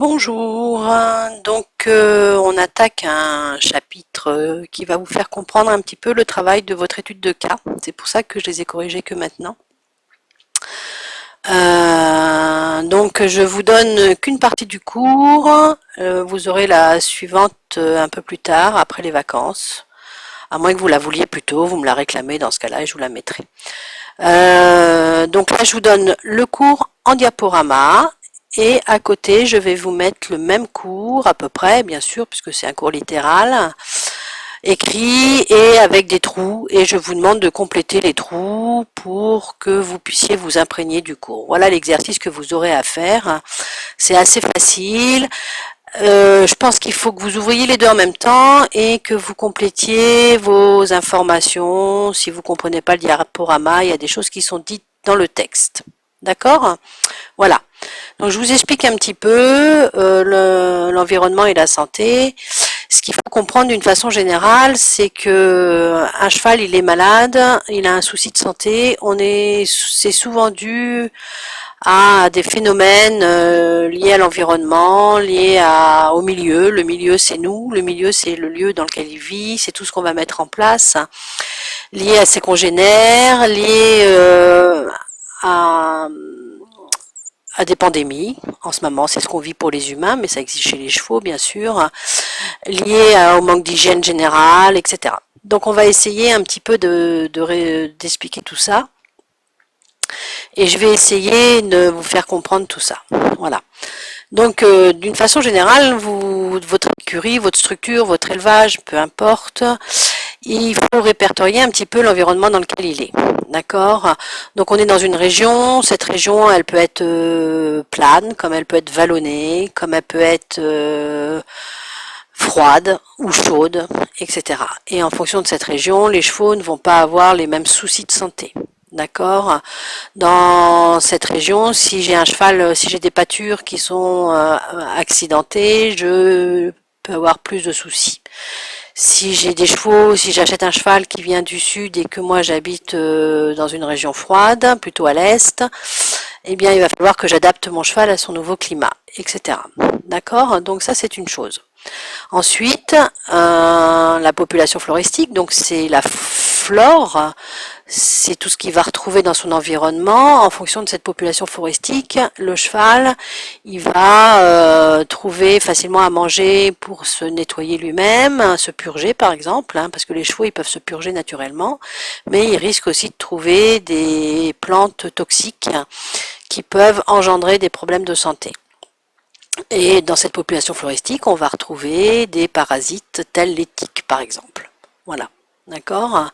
Bonjour, on attaque un chapitre qui va vous faire comprendre un petit peu le travail de votre étude de cas. C'est pour ça que je les ai corrigés que maintenant. Je vous donne qu'une partie du cours. Vous aurez la suivante un peu plus tard, après les vacances. À moins que vous la vouliez plus tôt, vous me la réclamez dans ce cas-là et je vous la mettrai. Donc là, je vous donne le cours en diaporama. Et à côté, je vais vous mettre le même cours, à peu près, bien sûr, puisque c'est un cours littéral, écrit et avec des trous. Et je vous demande de compléter les trous pour que vous puissiez vous imprégner du cours. Voilà l'exercice que vous aurez à faire. C'est assez facile. Je pense qu'il faut que vous ouvriez les deux en même temps et que vous complétiez vos informations. Si vous ne comprenez pas le diaporama, il y a des choses qui sont dites dans le texte. D'accord? Voilà. Donc je vous explique un petit peu l'environnement et la santé. Ce qu'il faut comprendre d'une façon générale, c'est que un cheval, il est malade, il a un souci de santé. C'est souvent dû à des phénomènes liés à l'environnement, au milieu. Le milieu, c'est nous. Le milieu, c'est le lieu dans lequel il vit. C'est tout ce qu'on va mettre en place, lié à ses congénères, lié à des pandémies. En ce moment, c'est ce qu'on vit pour les humains, mais ça existe chez les chevaux, bien sûr, lié au manque d'hygiène générale, etc. Donc, on va essayer un petit peu d'expliquer tout ça. Et je vais essayer de vous faire comprendre tout ça. Voilà. Donc, d'une façon générale, votre écurie, votre structure, votre élevage, peu importe, il faut répertorier un petit peu l'environnement dans lequel il est. D'accord? Donc, on est dans une région. Cette région, elle peut être plane, comme elle peut être vallonnée, comme elle peut être froide ou chaude, etc. Et en fonction de cette région, les chevaux ne vont pas avoir les mêmes soucis de santé. D'accord. Dans cette région, si j'ai un cheval, si j'ai des pâtures qui sont accidentées, je peux avoir plus de soucis. Si j'ai des chevaux, si j'achète un cheval qui vient du sud et que moi j'habite dans une région froide, plutôt à l'est, eh bien il va falloir que j'adapte mon cheval à son nouveau climat, etc. D'accord? Donc ça c'est une chose. Ensuite, la population floristique, donc c'est la flore, c'est tout ce qu'il va retrouver dans son environnement. En fonction de cette population floristique, le cheval, il va trouver facilement à manger pour se nettoyer lui-même, se purger par exemple, parce que les chevaux ils peuvent se purger naturellement, mais il risque aussi de trouver des plantes toxiques qui peuvent engendrer des problèmes de santé. Et dans cette population floristique, on va retrouver des parasites tels les tiques, par exemple. Voilà. D'accord.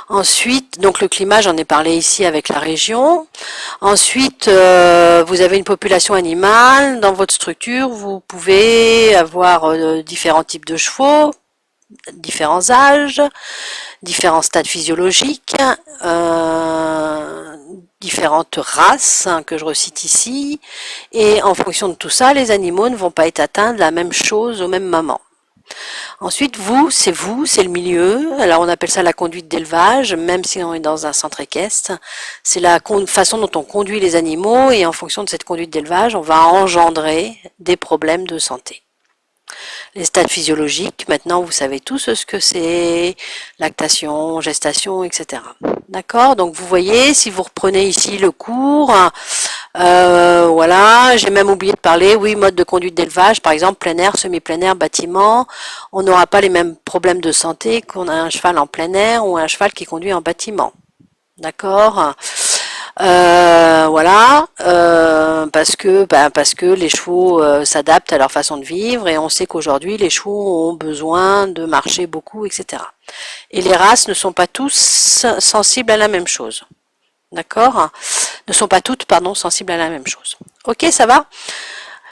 Ensuite, donc le climat, j'en ai parlé ici avec la région. Ensuite, vous avez une population animale. Dans votre structure, vous pouvez avoir différents types de chevaux, différents âges, différents stades physiologiques, différentes races que je recite ici, et en fonction de tout ça, les animaux ne vont pas être atteints de la même chose au même moment. Ensuite, vous, c'est le milieu. Alors, on appelle ça la conduite d'élevage, même si on est dans un centre équestre. C'est la façon dont on conduit les animaux, et en fonction de cette conduite d'élevage, on va engendrer des problèmes de santé. Les stades physiologiques, maintenant vous savez tous ce que c'est, lactation, gestation, etc. D'accord? Donc vous voyez, si vous reprenez ici le cours, voilà, j'ai même oublié de parler, oui, mode de conduite d'élevage, par exemple plein air, semi-plein air, bâtiment, on n'aura pas les mêmes problèmes de santé qu'on a un cheval en plein air ou un cheval qui conduit en bâtiment. D'accord? Voilà, parce que les chevaux s'adaptent à leur façon de vivre et on sait qu'aujourd'hui les chevaux ont besoin de marcher beaucoup, etc. Et les races ne sont pas tous sensibles à la même chose. D'accord? Ne sont pas toutes, pardon, sensibles à la même chose. Ok, ça va?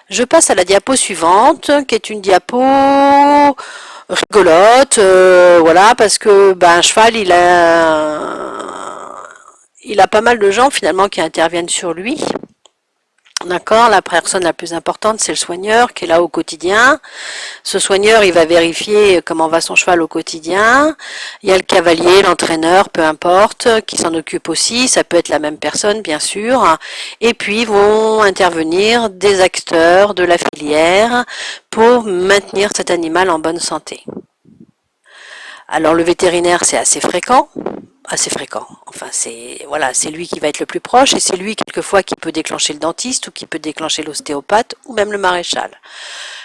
Je passe à la diapo suivante, qui est une diapo rigolote, voilà, parce que un cheval, il a pas mal de gens finalement qui interviennent sur lui. D'accord, la personne la plus importante, c'est le soigneur qui est là au quotidien. Ce soigneur, il va vérifier comment va son cheval au quotidien. Il y a le cavalier, l'entraîneur, peu importe, qui s'en occupe aussi. Ça peut être la même personne, bien sûr. Et puis vont intervenir des acteurs de la filière pour maintenir cet animal en bonne santé. Alors le vétérinaire, c'est assez fréquent. Enfin, c'est voilà, c'est lui qui va être le plus proche et c'est lui quelquefois qui peut déclencher le dentiste ou qui peut déclencher l'ostéopathe ou même le maréchal.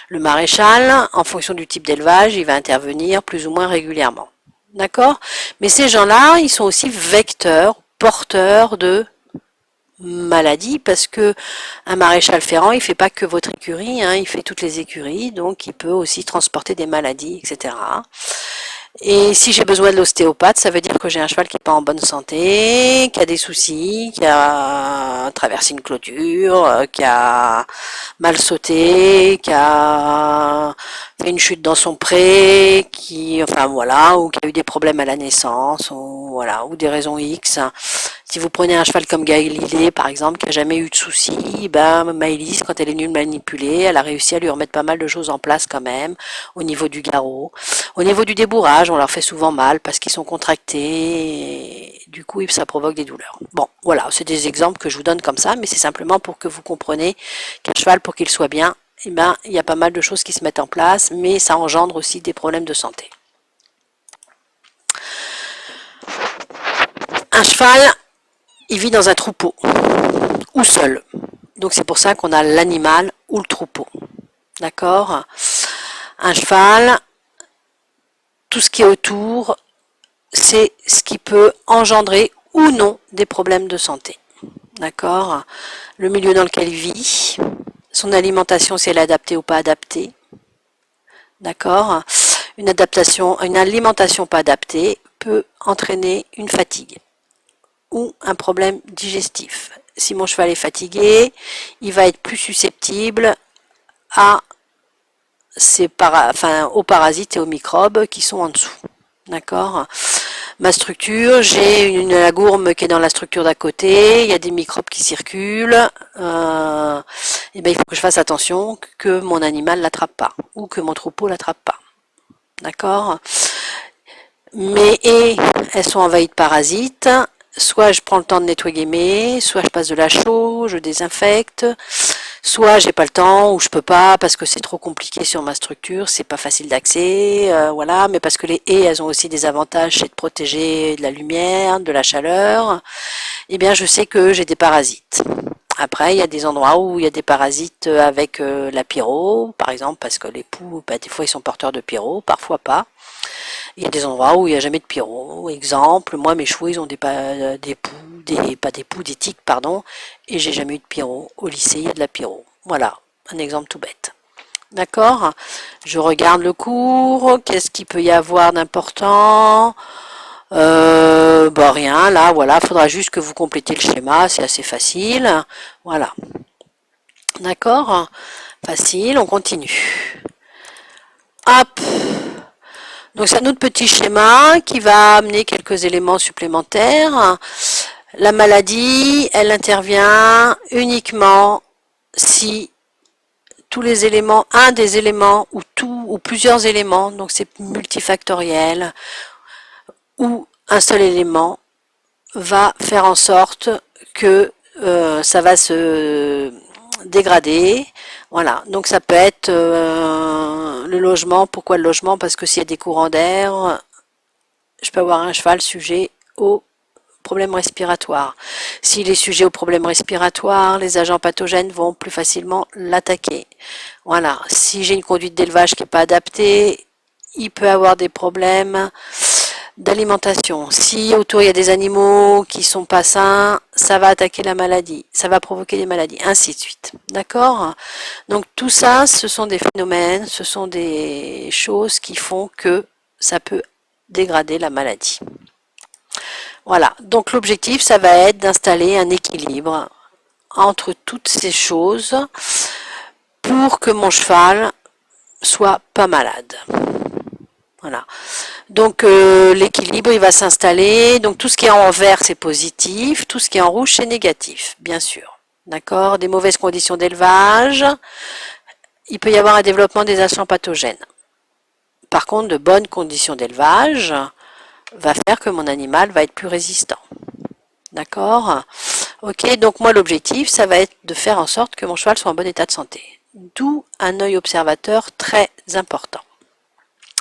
Le maréchal, en fonction du type d'élevage, il va intervenir plus ou moins régulièrement. D'accord? Mais ces gens-là, ils sont aussi vecteurs, porteurs de maladies parce que un maréchal ferrant, il fait pas que votre écurie, hein, il fait toutes les écuries, donc il peut aussi transporter des maladies, etc. Et si j'ai besoin de l'ostéopathe, ça veut dire que j'ai un cheval qui n'est pas en bonne santé, qui a des soucis, qui a traversé une clôture, qui a mal sauté, qui a fait une chute dans son pré, enfin voilà, ou qui a eu des problèmes à la naissance, ou voilà, ou des raisons X. Si vous prenez un cheval comme Galilée, par exemple, qui a jamais eu de soucis, ben Maëlys, quand elle est venue le manipuler, elle a réussi à lui remettre pas mal de choses en place quand même, au niveau du garrot. Au niveau du débourrage, on leur fait souvent mal parce qu'ils sont contractés, et du coup ça provoque des douleurs. Bon, voilà, c'est des exemples que je vous donne comme ça, mais c'est simplement pour que vous compreniez qu'un cheval, pour qu'il soit bien, eh ben, il y a pas mal de choses qui se mettent en place, mais ça engendre aussi des problèmes de santé. Un cheval, il vit dans un troupeau, ou seul. Donc c'est pour ça qu'on a l'animal ou le troupeau. D'accord? Un cheval, tout ce qui est autour, c'est ce qui peut engendrer ou non des problèmes de santé. D'accord? Le milieu dans lequel il vit, son alimentation, si elle est adaptée ou pas adaptée. D'accord? Une alimentation pas adaptée peut entraîner une fatigue ou un problème digestif. Si mon cheval est fatigué, il va être plus susceptible à aux parasites et aux microbes qui sont en dessous. D'accord? Ma structure, j'ai une lagourme qui est dans la structure d'à côté, il y a des microbes qui circulent, et ben il faut que je fasse attention que mon animal l'attrape pas, ou que mon troupeau l'attrape pas. D'accord? Et elles sont envahies de parasites, soit je prends le temps de nettoyer soit je passe de la chaux, je désinfecte, soit j'ai pas le temps ou je peux pas parce que c'est trop compliqué sur ma structure, c'est pas facile d'accès, voilà, mais parce que les haies, elles ont aussi des avantages, c'est de protéger de la lumière, de la chaleur, eh bien je sais que j'ai des parasites. Après, il y a des endroits où il y a des parasites avec la pyro, par exemple, parce que les poux, bah, des fois ils sont porteurs de pyro, parfois pas. Il y a des endroits où il n'y a jamais de pyro. Exemple, moi mes chevaux ils ont des poux, des tiques, pardon, et j'ai jamais eu de pyro. Au lycée il y a de la pyro. Voilà, un exemple tout bête. D'accord? Je regarde le cours, qu'est-ce qu'il peut y avoir d'important? Bah rien, là, voilà, faudra juste que vous complétiez le schéma, c'est assez facile. Voilà. D'accord? Facile, on continue. Hop! Donc c'est un autre petit schéma qui va amener quelques éléments supplémentaires. La maladie, elle intervient uniquement si tous les éléments, un des éléments ou tout ou plusieurs éléments, donc c'est multifactoriel, ou un seul élément va faire en sorte que ça va se dégrader. Voilà, donc ça peut être le logement. Pourquoi le logement? Parce que s'il y a des courants d'air, je peux avoir un cheval sujet aux problèmes respiratoires. S'il est sujet aux problèmes respiratoires, les agents pathogènes vont plus facilement l'attaquer. Voilà, si j'ai une conduite d'élevage qui n'est pas adaptée, il peut avoir des problèmes d'alimentation. Si autour il y a des animaux qui sont pas sains, ça va attaquer la maladie, ça va provoquer des maladies, ainsi de suite. D'accord? Donc tout ça, ce sont des phénomènes, ce sont des choses qui font que ça peut dégrader la maladie. Voilà, donc l'objectif, ça va être d'installer un équilibre entre toutes ces choses pour que mon cheval soit pas malade. Voilà. Donc l'équilibre, il va s'installer. Donc tout ce qui est en vert, c'est positif. Tout ce qui est en rouge, c'est négatif, bien sûr. d'accord, des mauvaises conditions d'élevage, il peut y avoir un développement des agents pathogènes. Par contre, de bonnes conditions d'élevage va faire que mon animal va être plus résistant. D'accord? Ok, donc moi l'objectif, ça va être de faire en sorte que mon cheval soit en bon état de santé. D'où un œil observateur très important.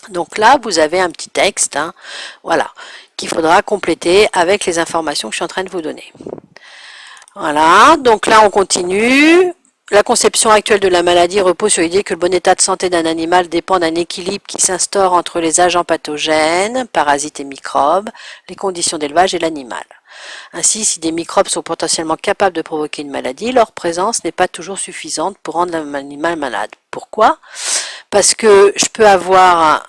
Donc là, vous avez un petit texte, hein, voilà, qu'il faudra compléter avec les informations que je suis en train de vous donner. Voilà, donc là on continue. La conception actuelle de la maladie repose sur l'idée que le bon état de santé d'un animal dépend d'un équilibre qui s'instaure entre les agents pathogènes, parasites et microbes, les conditions d'élevage et l'animal. Ainsi, si des microbes sont potentiellement capables de provoquer une maladie, leur présence n'est pas toujours suffisante pour rendre l'animal malade. Pourquoi? Parce que je peux avoir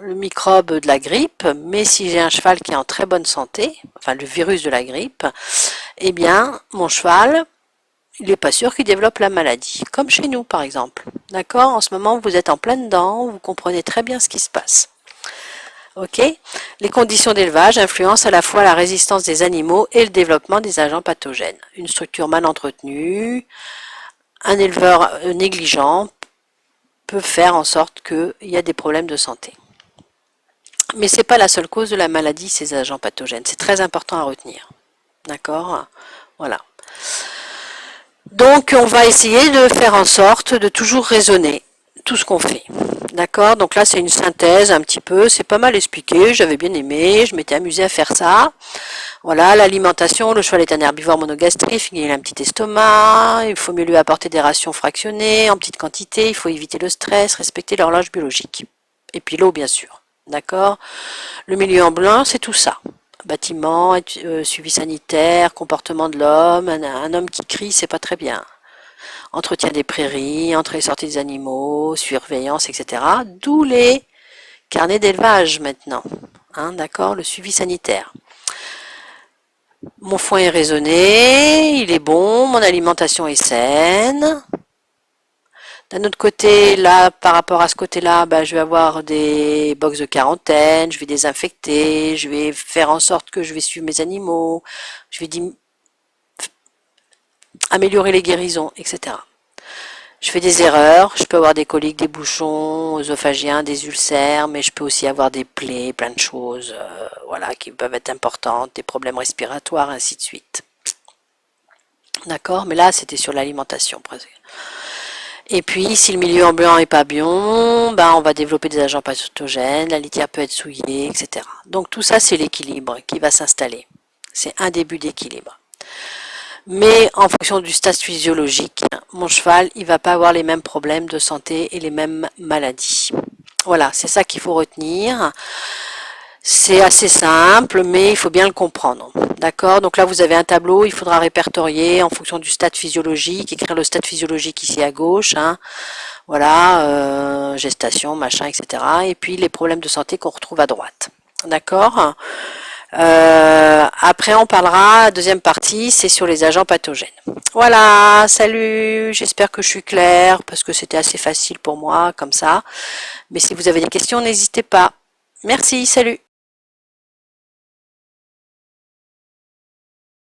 le microbe de la grippe, mais si j'ai un cheval qui est en très bonne santé, enfin le virus de la grippe, eh bien mon cheval, il n'est pas sûr qu'il développe la maladie, comme chez nous par exemple. D'accord? En ce moment, vous êtes en plein dedans, vous comprenez très bien ce qui se passe. Ok? Les conditions d'élevage influencent à la fois la résistance des animaux et le développement des agents pathogènes. Une structure mal entretenue, un éleveur négligent peut faire en sorte qu'il y a des problèmes de santé. Mais ce n'est pas la seule cause de la maladie, ces agents pathogènes. C'est très important à retenir. D'accord? Voilà. Donc, on va essayer de faire en sorte de toujours raisonner tout ce qu'on fait. D'accord? Donc là, c'est une synthèse un petit peu. C'est pas mal expliqué. J'avais bien aimé. Je m'étais amusée à faire ça. Voilà, l'alimentation. Le cheval est un herbivore monogastrique. Il a un petit estomac. Il faut mieux lui apporter des rations fractionnées en petite quantité. Il faut éviter le stress, respecter l'horloge biologique. Et puis l'eau, bien sûr. D'accord? Le milieu ambulant, c'est tout ça. Bâtiment, suivi sanitaire, comportement de l'homme. Un homme qui crie, c'est pas très bien. Entretien des prairies, entrée et sortie des animaux, surveillance, etc. D'où les carnets d'élevage maintenant. Hein, d'accord? Le suivi sanitaire. Mon foin est raisonné, il est bon, mon alimentation est saine. D'un autre côté, là, par rapport à ce côté-là, je vais avoir des box de quarantaine, je vais désinfecter, je vais faire en sorte que je vais suivre mes animaux, je vais améliorer les guérisons, etc. Je fais des erreurs, je peux avoir des coliques, des bouchons œsophagiens, des ulcères, mais je peux aussi avoir des plaies, plein de choses, voilà, qui peuvent être importantes, des problèmes respiratoires, ainsi de suite. D'accord? Mais là, c'était sur l'alimentation, presque. Et puis, si le milieu ambulant est pas bien, on va développer des agents pathogènes, la litière peut être souillée, etc. Donc tout ça, c'est l'équilibre qui va s'installer. C'est un début d'équilibre. Mais en fonction du stade physiologique, mon cheval, il va pas avoir les mêmes problèmes de santé et les mêmes maladies. Voilà, c'est ça qu'il faut retenir. C'est assez simple, mais il faut bien le comprendre. D'accord? Donc là, vous avez un tableau, il faudra répertorier en fonction du stade physiologique, écrire le stade physiologique ici à gauche, hein. Voilà, gestation, machin, etc. Et puis les problèmes de santé qu'on retrouve à droite. D'accord? Après, on parlera, deuxième partie, c'est sur les agents pathogènes. Voilà, salut, j'espère que je suis claire, parce que c'était assez facile pour moi, comme ça. Mais si vous avez des questions, n'hésitez pas. Merci, salut.